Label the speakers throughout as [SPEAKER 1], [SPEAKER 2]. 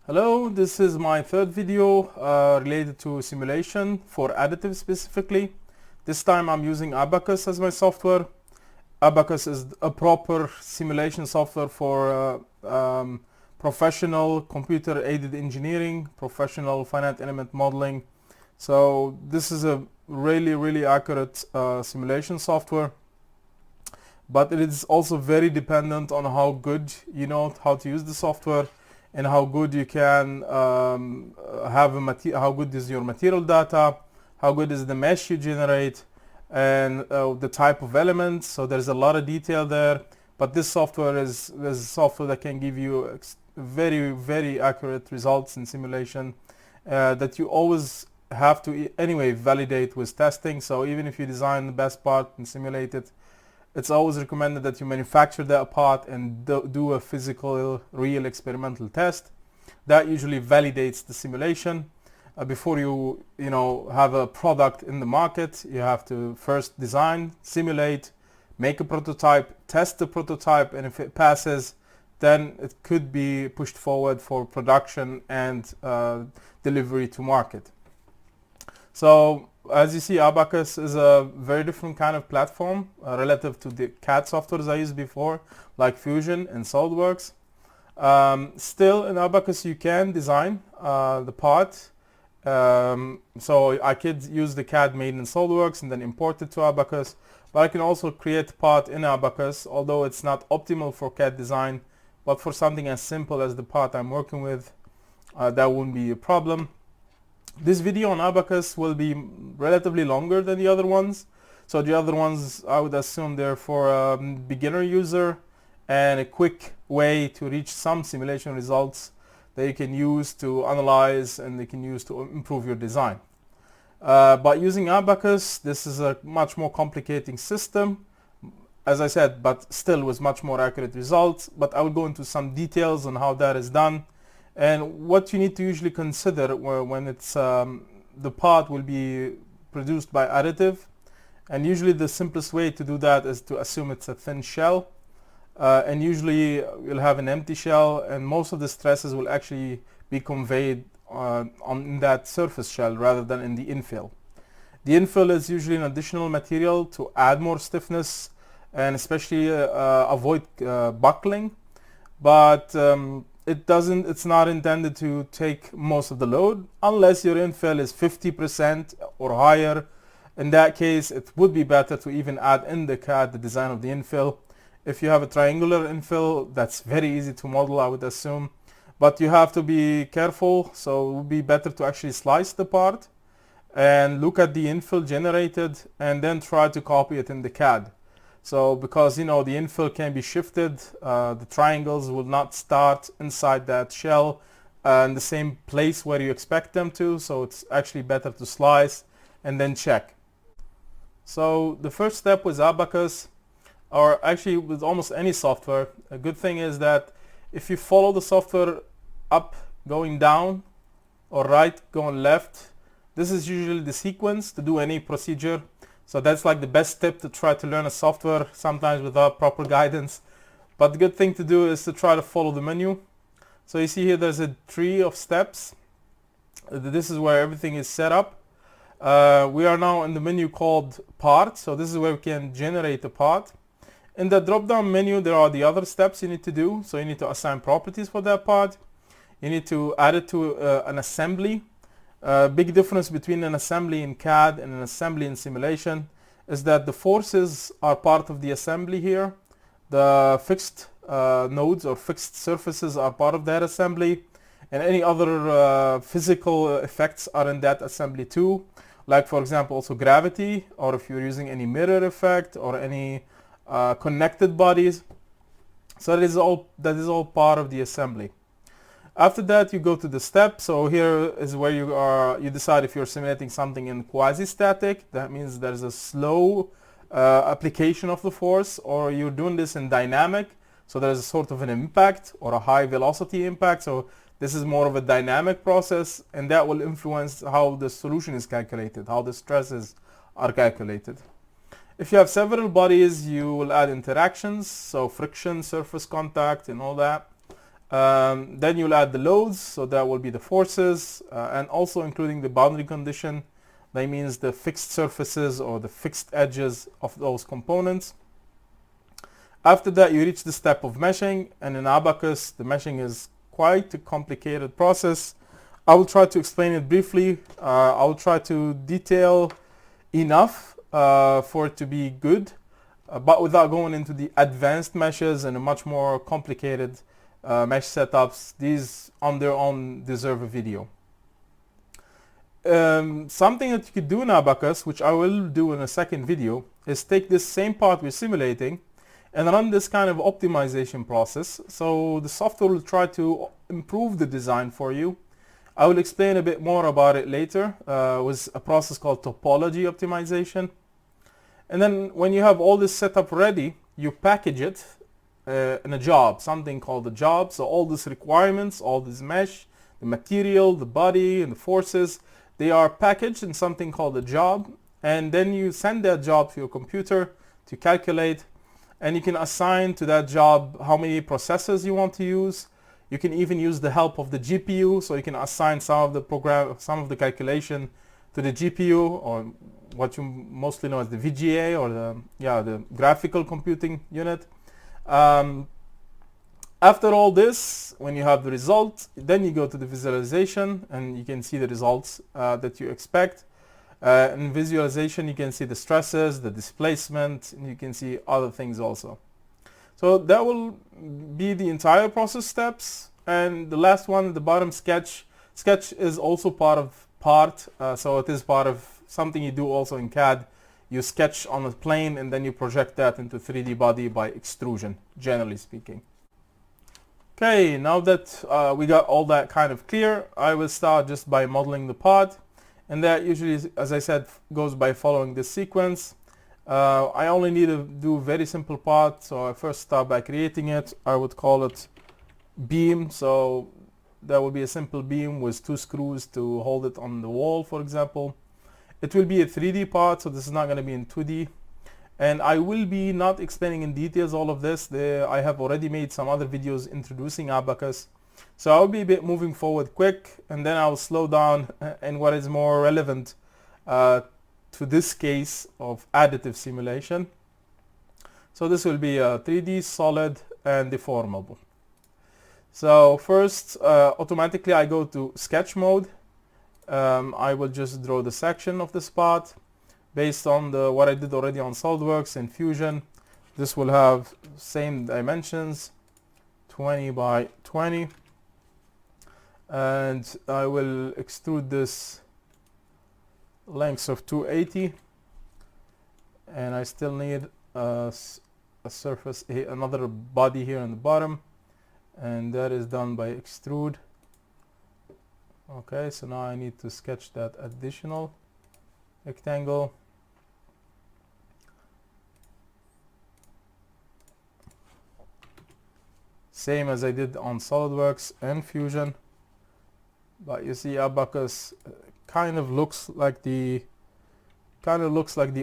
[SPEAKER 1] Hello, this is my third video related to simulation for additive specifically. This time I'm using Abaqus as my software. Abaqus is a proper simulation software for professional computer aided engineering, professional finite element modeling. So this is a really accurate simulation software, but it is also very dependent on how good you know how to use the software and how good you can how good is your material data, how good is the mesh you generate, and the type of elements. So there's a lot of detail there, but this software is software that can give you very accurate results in simulation that you always have to anyway validate with testing. So even if you design the best part and simulate it, it's always recommended that you manufacture that part and do a physical, real experimental test. That usually validates the simulation. Before you have a product in the market, you have to first design, simulate, make a prototype, test the prototype, and if it passes, then it could be pushed forward for production and delivery to market. So as you see, Abaqus is a very different kind of platform relative to the CAD softwares I used before, like Fusion and SolidWorks. Still in Abaqus you can design the part. So I could use the CAD made in SolidWorks and then import it to Abaqus, but I can also create a part in Abaqus, although it's not optimal for CAD design, but for something as simple as the part I'm working with, that wouldn't be a problem. This video on Abaqus will be relatively longer than the other ones. So the other ones, I would assume they're for a beginner user and a quick way to reach some simulation results that you can use to analyze and they can use to improve your design. But using Abaqus, this is a much more complicating system, as I said, but still with much more accurate results. But I will go into some details on how that is done. And what you need to usually consider when it's the part will be produced by additive, and usually the simplest way to do that is to assume it's a thin shell, and usually you'll have an empty shell, and most of the stresses will actually be conveyed on that surface shell rather than in the infill. The infill is usually an additional material to add more stiffness and especially avoid buckling, but it's not intended to take most of the load unless your infill is 50% or higher. In that case, it would be better to even add in the CAD the design of the infill. If you have a triangular infill, that's very easy to model, I would assume, but you have to be careful. So it would be better to actually slice the part and look at the infill generated and then try to copy it in the CAD. So because the infill can be shifted, the triangles will not start inside that shell in the same place where you expect them to, so it's actually better to slice and then check. So the first step with Abaqus, or actually with almost any software, a good thing is that if you follow the software up going down or right going left, this is usually the sequence to do any procedure. So that's like the best tip to try to learn a software, sometimes without proper guidance. But the good thing to do is to try to follow the menu. So you see here there's a tree of steps. This is where everything is set up. We are now in the menu called part. So this is where we can generate a part. In the drop down menu there are the other steps you need to do. So you need to assign properties for that part. You need to add it to an assembly. Big difference between an assembly in CAD and an assembly in simulation is that the forces are part of the assembly here. The fixed nodes or fixed surfaces are part of that assembly, and any other physical effects are in that assembly too, like for example also gravity, or if you're using any mirror effect or any connected bodies. So that is all part of the assembly. After that you go to the step. So here is where you decide if you're simulating something in quasi-static. That means there's a slow application of the force, or you're doing this in dynamic. So there's a sort of an impact or a high velocity impact. So this is more of a dynamic process, and that will influence how the solution is calculated, how the stresses are calculated. If you have several bodies, you will add interactions, so friction, surface contact, and all that. Then you'll add the loads, so that will be the forces, and also including the boundary condition. That means the fixed surfaces or the fixed edges of those components. After that, you reach the step of meshing, and in Abaqus, the meshing is quite a complicated process. I will try to explain it briefly. I will try to detail enough for it to be good, but without going into the advanced meshes and a much more complicated mesh setups. These on their own deserve a video. Something that you could do in Abaqus, which I will do in a second video, is take this same part we're simulating and run this kind of optimization process. So the software will try to improve the design for you. I will explain a bit more about it later with a process called topology optimization. And then when you have all this setup ready, you package it in a job, something called a job. So all these requirements, all this mesh, the material, the body, and the forces, they are packaged in something called a job. And then you send that job to your computer to calculate, and you can assign to that job how many processors you want to use. You can even use the help of the GPU, so you can assign some of the calculation to the GPU, or what you mostly know as the VGA, or the graphical computing unit. After all this, when you have the result, then you go to the visualization, and you can see the results that you expect. In visualization, you can see the stresses, the displacement, and you can see other things also. So that will be the entire process steps. And the last one at the bottom, sketch. Sketch is also so it is part of something you do also in CAD. You sketch on a plane and then you project that into 3D body by extrusion, generally speaking. Okay, now that we got all that kind of clear, I will start just by modeling the pod. And that usually, as I said, goes by following this sequence. I only need to do a very simple part, so I first start by creating it. I would call it beam, so that will be a simple beam with 2 screws to hold it on the wall, for example. It will be a 3D part, so this is not going to be in 2D. And I will be not explaining in details all of this. I have already made some other videos introducing Abaqus. So I'll be a bit moving forward quick, and then I'll slow down in what is more relevant to this case of additive simulation. So this will be a 3D, solid, and deformable. So first, automatically I go to sketch mode. I will just draw the section of this part based on what I did already on SolidWorks and Fusion. This will have same dimensions, 20 by 20. And I will extrude this length of 280, and I still need a surface, another body here on the bottom, and that is done by extrude. Okay, so now I need to sketch that additional rectangle. Same as I did on SolidWorks and Fusion. But you see, Abaqus kind of looks like the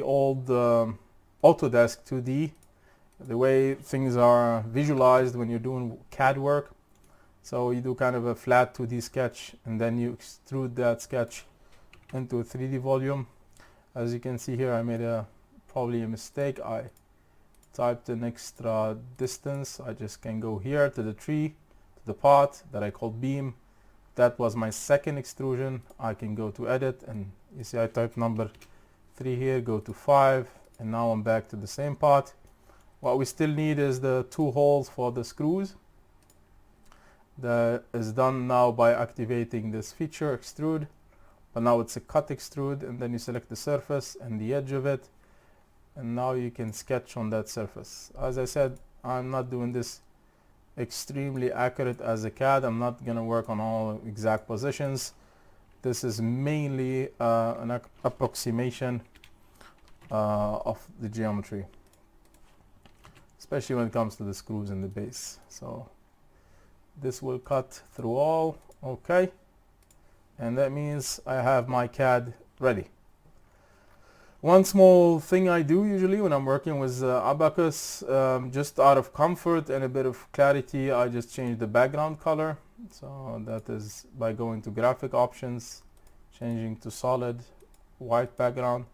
[SPEAKER 1] old Autodesk 2D, the way things are visualized when you're doing CAD work. So you do kind of a flat 2D sketch, and then you extrude that sketch into a 3D volume. As you can see here, I made probably a mistake. I typed an extra distance. I just can go here to the tree, to the part that I called beam. That was my second extrusion. I can go to edit, and you see I typed number 3 here, go to 5, and now I'm back to the same part. What we still need is the 2 holes for the screws. That is done now by activating this feature, extrude. But now it's a cut extrude, and then you select the surface and the edge of it, and now you can sketch on that surface. As I said, I'm not doing this extremely accurate as a CAD. I'm not going to work on all exact positions. This is mainly an approximation of the geometry, especially when it comes to the screws in the base. So this will cut through all. Okay, and that means I have my CAD ready. One small thing I do usually when I'm working with Abaqus, just out of comfort and a bit of clarity, I just change the background color. So that is by going to graphic options, changing to solid white background,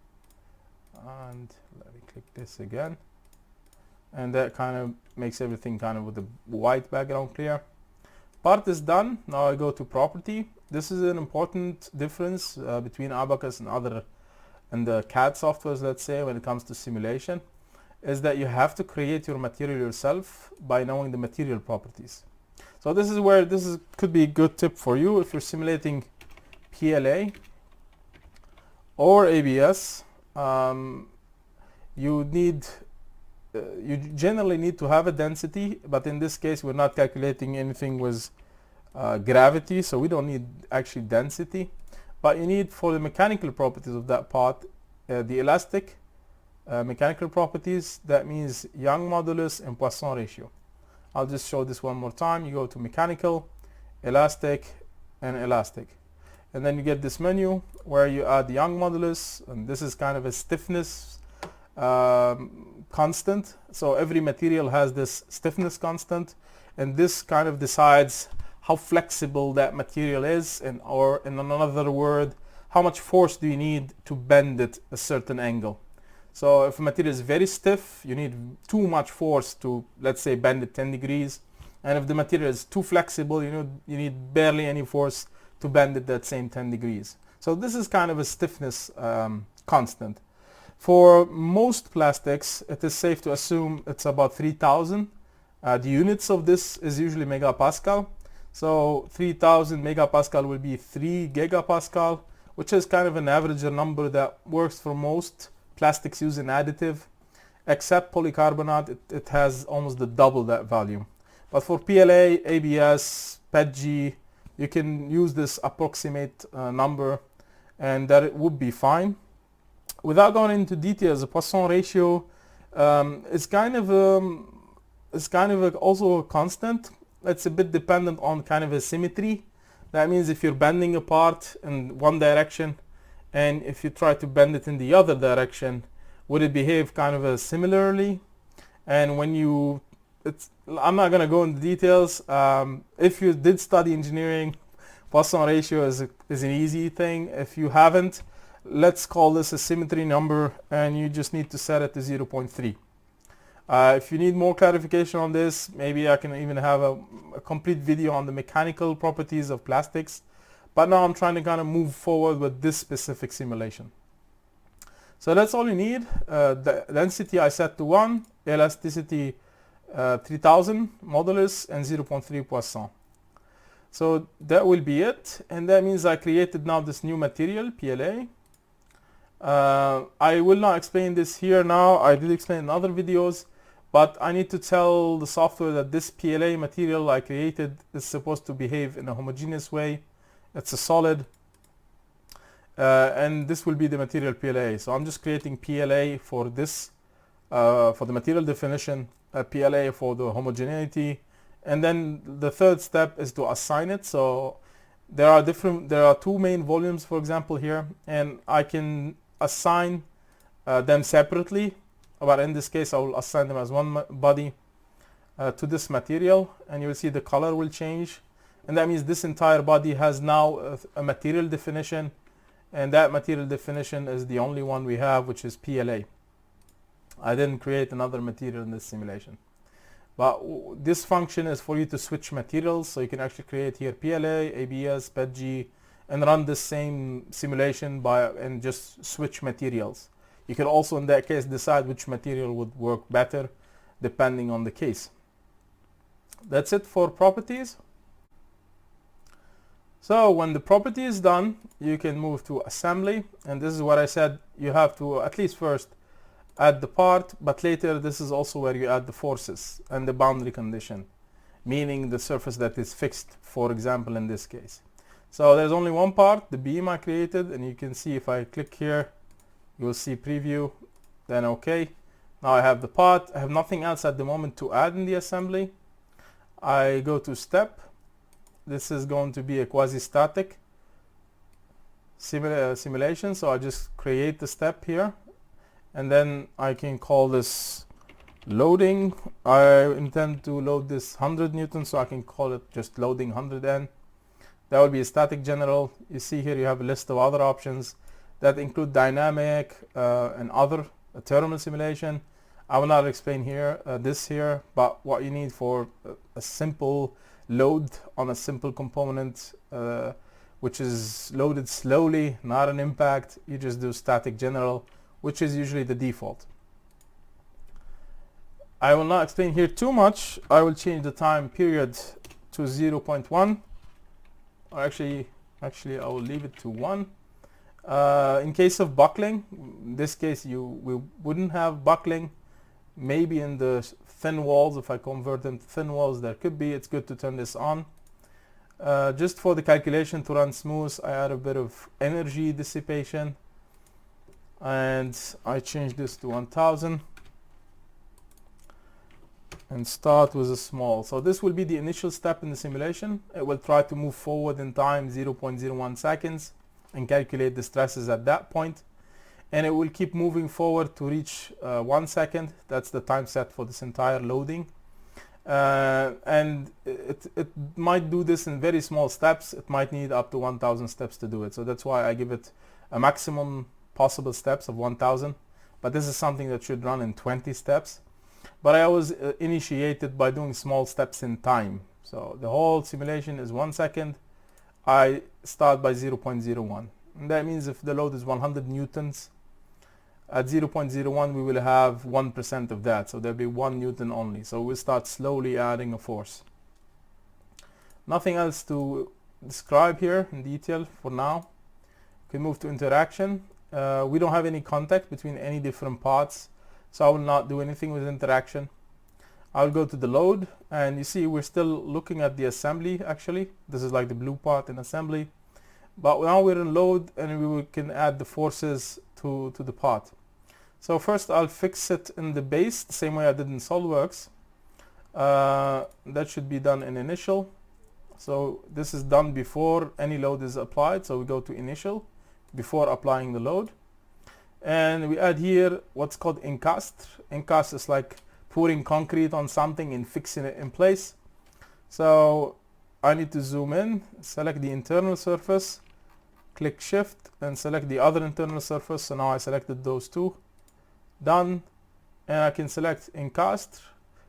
[SPEAKER 1] and let me click this again, and that kind of makes everything kind of with the white background clear. Part is done. Now I go to property. This is an important difference between Abaqus and the CAD softwares, let's say, when it comes to simulation, is that you have to create your material yourself by knowing the material properties. So this is where could be a good tip for you if you're simulating PLA or ABS. You generally need to have a density, but in this case we're not calculating anything with gravity, so we don't need actually density. But you need, for the mechanical properties of that part, the elastic mechanical properties. That means Young modulus and Poisson ratio. I'll just show this one more time. You go to mechanical, elastic, and elastic, and then you get this menu where you add the Young modulus, and this is kind of a stiffness constant. So every material has this stiffness constant, and this kind of decides how flexible that material is, or in another word, how much force do you need to bend it a certain angle. So if a material is very stiff, you need too much force to, let's say, bend it 10 degrees. And if the material is too flexible, you need barely any force to bend it that same 10 degrees. So this is kind of a stiffness constant. For most plastics, it is safe to assume it's about 3000. The units of this is usually megapascal. So 3000 megapascal will be 3 gigapascal, which is kind of an average number that works for most plastics using additive, except polycarbonate. It has almost the double that value. But for PLA, ABS, PETG, you can use this approximate number, and that it would be fine. Without going into details, the Poisson ratio is kind of also a constant. It's a bit dependent on kind of a symmetry. That means if you're bending a part in one direction, and if you try to bend it in the other direction, would it behave kind of similarly? And when I'm not going to go into details. If you did study engineering, Poisson ratio is an easy thing. If you haven't, let's call this a symmetry number, and you just need to set it to 0.3. If you need more clarification on this, maybe I can even have a complete video on the mechanical properties of plastics. But now I'm trying to kind of move forward with this specific simulation. So that's all you need. The density I set to 1, elasticity 3000 modulus, and 0.3 Poisson. So that will be it. And that means I created now this new material, PLA. I will not explain this here now. I did explain in other videos. But I need to tell the software that this PLA material I created is supposed to behave in a homogeneous way. It's a solid. And this will be the material PLA. So I'm just creating PLA for this, for the material definition, PLA for the homogeneity. And then the third step is to assign it. So there are two main volumes, for example, here. And I can assign them separately. But in this case, I will assign them as one body to this material, and you will see the color will change. And that means this entire body has now a material definition, and that material definition is the only one we have, which is PLA. I didn't create another material in this simulation. But this function is for you to switch materials, so you can actually create here PLA, ABS, PETG, and run the same simulation and just switch materials. You can also, in that case, decide which material would work better depending on the case. That's it for properties. So when the property is done, you can move to assembly. And this is what I said, you have to at least first add the part, but later this is also where you add the forces and the boundary condition, meaning the surface that is fixed, for example, in this case. So there's only one part, the beam I created, and you can see if I click here, you will see preview, then OK. Now I have the part. I have nothing else at the moment to add in the assembly. I go to step. This is going to be a quasi-static simulation, so I just create the step here and then I can call this loading. I intend to load this 100 newtons, so I can call it just loading 100N. That will be a static general. You see here you have a list of other options that include dynamic and other thermal simulation. I will not explain here this here, but what you need for a simple load on a simple component which is loaded slowly, not an impact, you just do static general, which is usually the default. I will not explain here too much. I will change the time period to 0.1, or actually I will leave it to 1. In case of buckling, in this case we wouldn't have buckling. Maybe in the thin walls, if I convert them to thin walls, there could be. It's good to turn this on. Just for the calculation to run smooth, I add a bit of energy dissipation, and I change this to 1000 and start with a small. So this will be the initial step in the simulation. It will try to move forward in time 0.01 seconds and calculate the stresses at that point, and it will keep moving forward to reach 1 second. That's the time set for this entire loading. And it might do this in very small steps. It might need up to 1000 steps to do it, so that's why I give it a maximum possible steps of 1000, but this is something that should run in 20 steps. But I always initiate it by doing small steps in time. So the whole simulation is 1 second. I start by 0.01, and that means if the load is 100 newtons, at 0.01 we will have 1% of that, so there'll be 1 newton only. So we'll start slowly adding a force. Nothing else to describe here in detail for now. We can move to interaction. We don't have any contact between any different parts, so I will not do anything with interaction. I'll go to the load, and you see we're still looking at the assembly. Actually, this is like the blue part in assembly, but now we're in load, and we can add the forces to the part. So first I'll fix it in the base the same way I did in SolidWorks. That should be done in initial. So this is done before any load is applied, so we go to initial before applying the load, and we add here what's called encast. Encast is like pouring concrete on something and fixing it in place. So I need to zoom in, select the internal surface, click shift and select the other internal surface. So now I selected those two. Done. And I can select encast,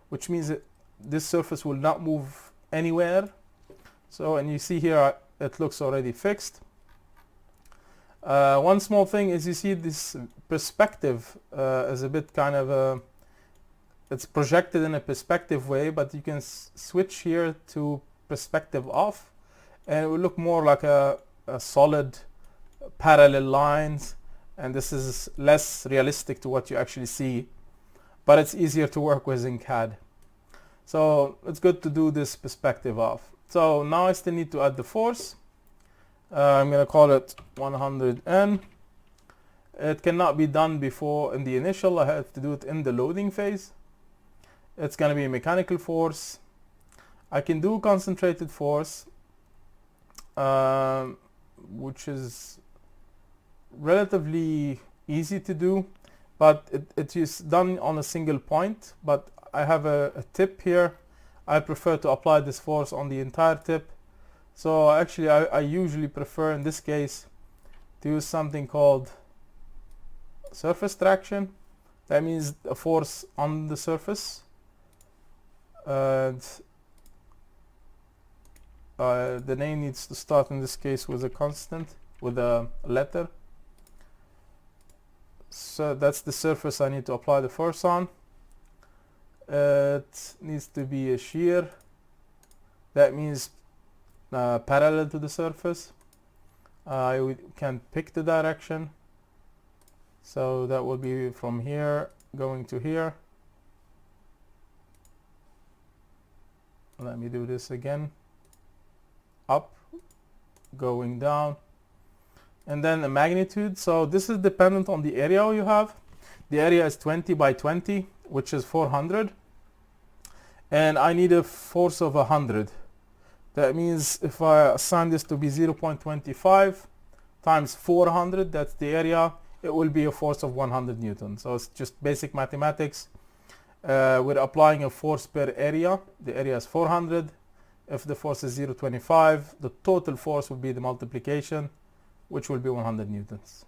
[SPEAKER 1] which means that this surface will not move anywhere. So, and you see here it looks already fixed. One small thing is, you see this perspective is a bit kind of it's projected in a perspective way, but you can switch here to perspective off, and it will look more like a solid parallel lines, and this is less realistic to what you actually see, but it's easier to work with in CAD. So it's good to do this perspective off. So now I still need to add the force. I'm going to call it 100N. It cannot be done before in the initial. I have to do it in the loading phase. It's going to be a mechanical force. I can do concentrated force, which is relatively easy to do, but it is done on a single point. But I have a tip here. I prefer to apply this force on the entire tip. So actually I usually prefer in this case to use something called surface traction. That means a force on the surface. The name needs to start in this case with a constant, with a letter. So that's the surface I need to apply the force on. It needs to be a shear. That means parallel to the surface. We can pick the direction. So that will be from here going to here. Let me do this again. Up, going down, and then a magnitude. So this is dependent on the area you have. The area is 20 by 20, which is 400, and I need a force of 100. That means if I assign this to be 0.25 times 400, that's the area, it will be a force of 100 Newton. So it's just basic mathematics. We're applying a force per area. The area is 400. If the force is 0.25, the total force will be the multiplication, which will be 100 Newtons.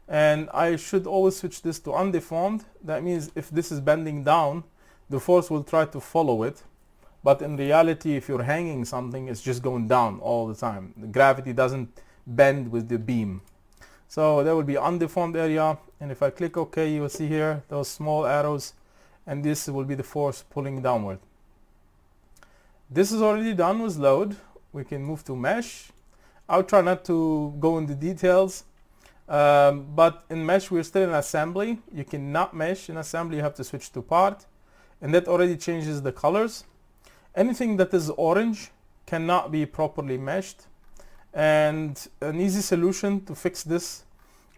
[SPEAKER 1] And I should always switch this to undeformed. That means if this is bending down, the force will try to follow it. But in reality, if you're hanging something, it's just going down all the time. The gravity doesn't bend with the beam. So there will be undeformed area. And if I click OK, you will see here those small arrows. And this will be the force pulling downward. This is already done with load. We can move to mesh. I'll try not to go into details. But in mesh, we're still in assembly. You cannot mesh in assembly. You have to switch to part. And that already changes the colors. Anything that is orange cannot be properly meshed. And an easy solution to fix this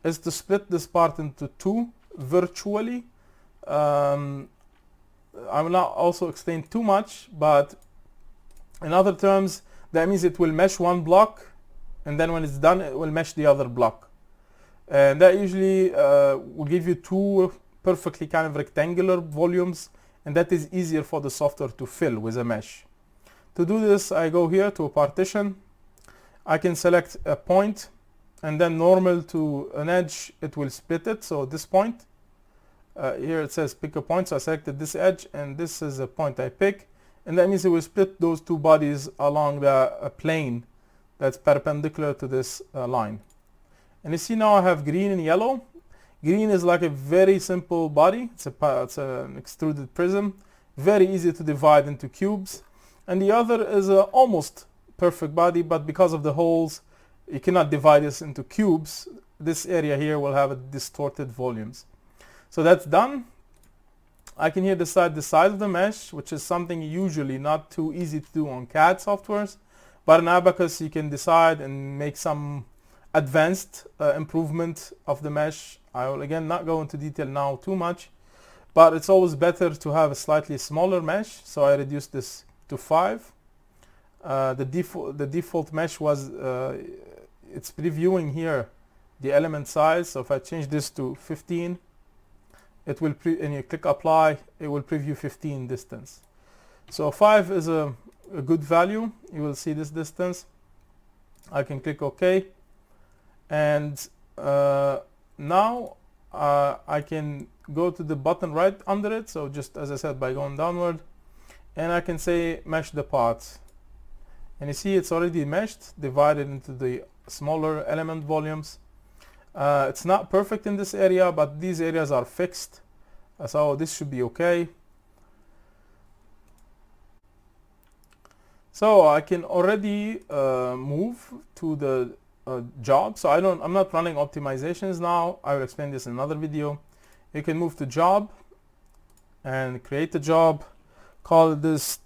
[SPEAKER 1] is to split this part into two virtually. I will not also explain too much, but in other terms, that means it will mesh one block, and then when it's done, it will mesh the other block. And that usually will give you two perfectly kind of rectangular volumes, and that is easier for the software to fill with a mesh. To do this, I go here to a partition. I can select a point, and then normal to an edge, it will split it. So this point, here it says pick a point, so I selected this edge, and this is a point I pick, and that means it will split those two bodies along the plane that's perpendicular to this line. And you see now I have green and yellow. Green is like a very simple body. It's an extruded prism, very easy to divide into cubes. And the other is a almost perfect body, but because of the holes, you cannot divide this into cubes. This area here will have a distorted volumes. So that's done. I can here decide the size of the mesh, which is something usually not too easy to do on CAD softwares. But in Abaqus, you can decide and make some advanced improvement of the mesh. I will again not go into detail now too much, but it's always better to have a slightly smaller mesh. So I reduced this to 5. The default mesh was, it's previewing here the element size. So if I change this to 15, it will and you click apply, it will preview 15 distance. So 5 is a good value. You will see this distance. I can click OK, and now I can go to the button right under it. So just as I said, by going downward, and I can say mesh the parts. And you see it's already meshed, divided into the smaller element volumes. It's not perfect in this area, but these areas are fixed, so this should be okay. So I can already move to the job. So I'm not running optimizations now. I will explain this in another video. You can move to job and create a job. Call this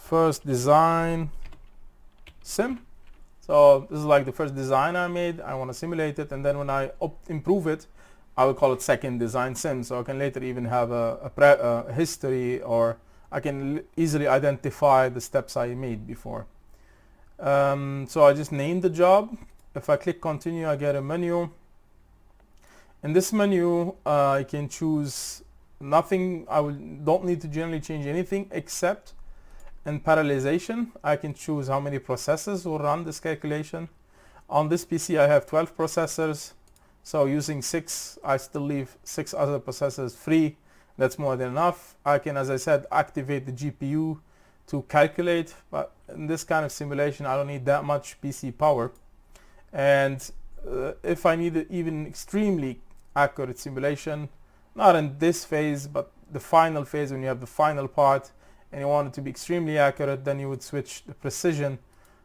[SPEAKER 1] first design sim. So this is like the first design I made. I want to simulate it, and then when I improve it, I will call it second design sim. So I can later even have a history, or I can easily identify the steps I made before. So I just named the job. If I click continue, I get a menu. In this menu, I can choose nothing. Don't need to generally change anything except in parallelization. I can choose how many processors will run this calculation. On this PC, I have 12 processors. So using 6, I still leave 6 other processors free. That's more than enough. I can, as I said, activate the GPU to calculate, but in this kind of simulation, I don't need that much PC power. And if I need even extremely accurate simulation, not in this phase, but the final phase, when you have the final part and you want it to be extremely accurate, then you would switch the precision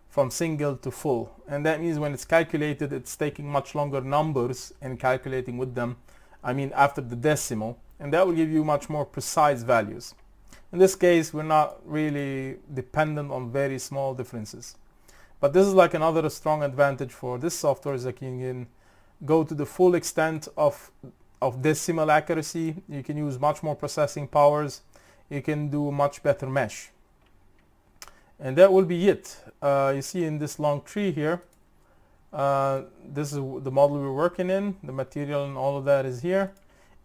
[SPEAKER 1] from single to full. And that means when it's calculated, it's taking much longer numbers and calculating with them. I mean, after the decimal, and that will give you much more precise values. In this case, we're not really dependent on very small differences. But this is like another strong advantage for this software, is that you can go to the full extent of decimal accuracy. You can use much more processing powers. You can do much better mesh. And that will be it. You see in this long tree here, This is the model we're working in. The material and all of that is here.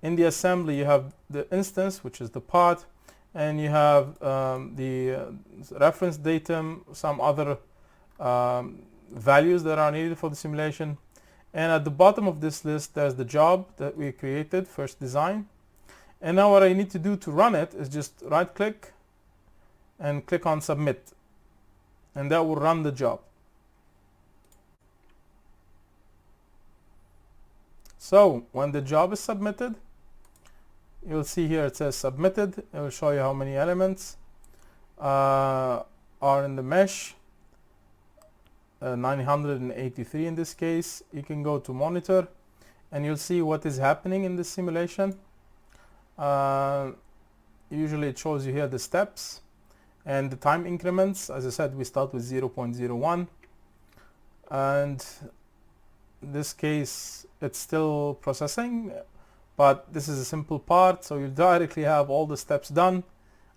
[SPEAKER 1] In the assembly, you have the instance, which is the part, and you have the reference datum, some other values that are needed for the simulation. And at the bottom of this list, there's the job that we created, first design. And now what I need to do to run it is just right click and click on submit. And that will run the job. So when the job is submitted, you'll see here it says submitted. It will show you how many elements are in the mesh. 983 in this case. You can go to monitor and you'll see what is happening in this simulation. Usually it shows you here the steps and the time increments. As I said, we start with 0.01, and in this case it's still processing, but this is a simple part, so you'll directly have all the steps done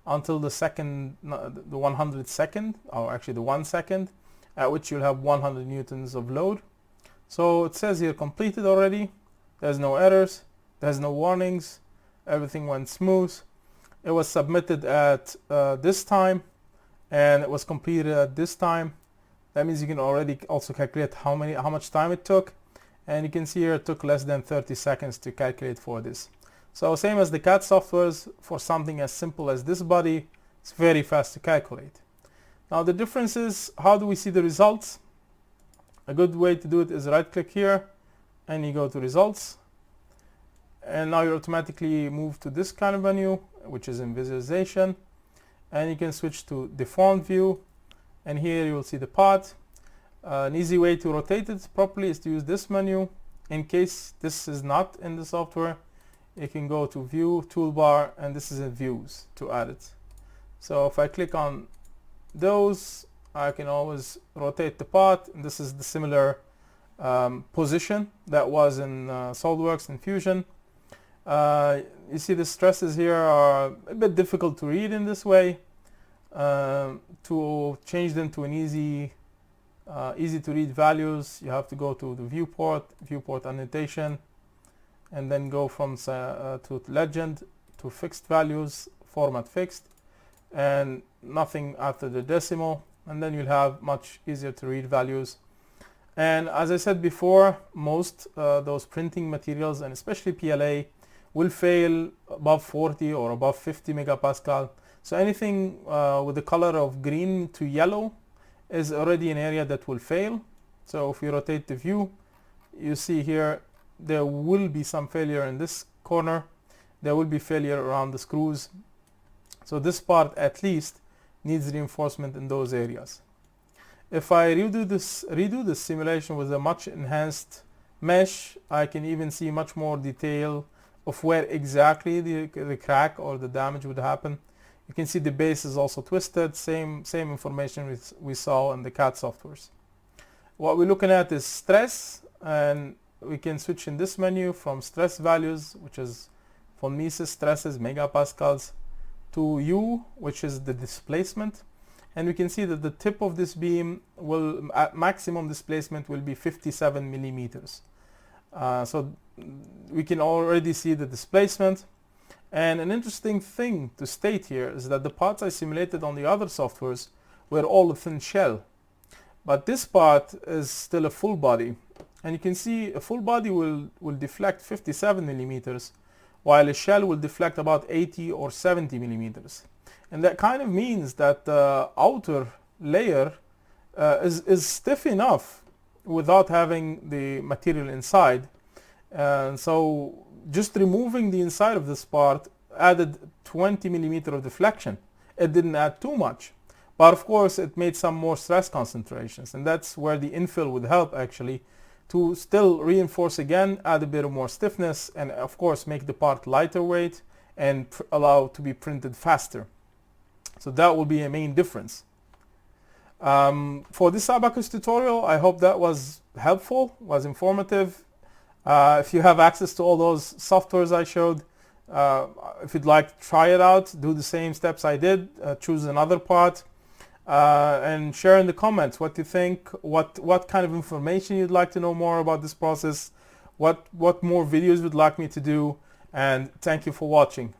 [SPEAKER 1] until the 100 second, or actually the 1 second, at which you'll have 100 newtons of load. So it says here completed already. There's no errors, there's no warnings, everything went smooth. It was submitted at this time, and it was completed at this time. That means you can already also calculate how much time it took, and you can see here it took less than 30 seconds to calculate for this. So same as the CAD softwares, for something as simple as this body, it's very fast to calculate. Now the difference is, how do we see the results? A good way to do it is right click here and you go to results, and now you automatically move to this kind of menu, which is in visualization, and you can switch to deformed view, and here you will see the part. An easy way to rotate it properly is to use this menu. In case this is not in the software, you can go to view, toolbar, and this is in views to add it. So if I click on those, I can always rotate the part, and this is the similar position that was in SolidWorks and Fusion. You see the stresses here are a bit difficult to read in this way. To change them to an easy to read values, you have to go to the viewport annotation, and then go from to legend to fixed values, format fixed, and nothing after the decimal, and then you'll have much easier to read values. And as I said before, most those printing materials, and especially PLA, will fail above 40 or above 50 megapascal. So anything with the color of green to yellow is already an area that will fail. So if you rotate the view, you see here there will be some failure in this corner. There will be failure around the screws. So this part at least needs reinforcement in those areas. If I redo this simulation with a much enhanced mesh, I can even see much more detail of where exactly the crack or the damage would happen. You can see the base is also twisted, same information we saw in the CAD softwares. What we're looking at is stress, and we can switch in this menu from stress values, which is von Mises stresses, megapascals, to U, which is the displacement. And we can see that the tip of this beam will, at maximum displacement, will be 57 millimeters. So we can already see the displacement. And an interesting thing to state here is that the parts I simulated on the other softwares were all a thin shell. But this part is still a full body. And you can see a full body will deflect 57 millimeters, while a shell will deflect about 80 or 70 millimeters. And that kind of means that the outer layer is stiff enough without having the material inside. And so just removing the inside of this part added 20 millimeter of deflection. It didn't add too much, but of course it made some more stress concentrations, and that's where the infill would help actually, to still reinforce again, add a bit of more stiffness, and of course make the part lighter weight and allow to be printed faster. So that will be a main difference. For this Abaqus tutorial, I hope that was helpful, was informative. If you have access to all those softwares I showed, if you'd like to try it out, do the same steps I did, choose another part, and share in the comments what you think, what kind of information you'd like to know more about this process, what more videos you'd like me to do, and thank you for watching.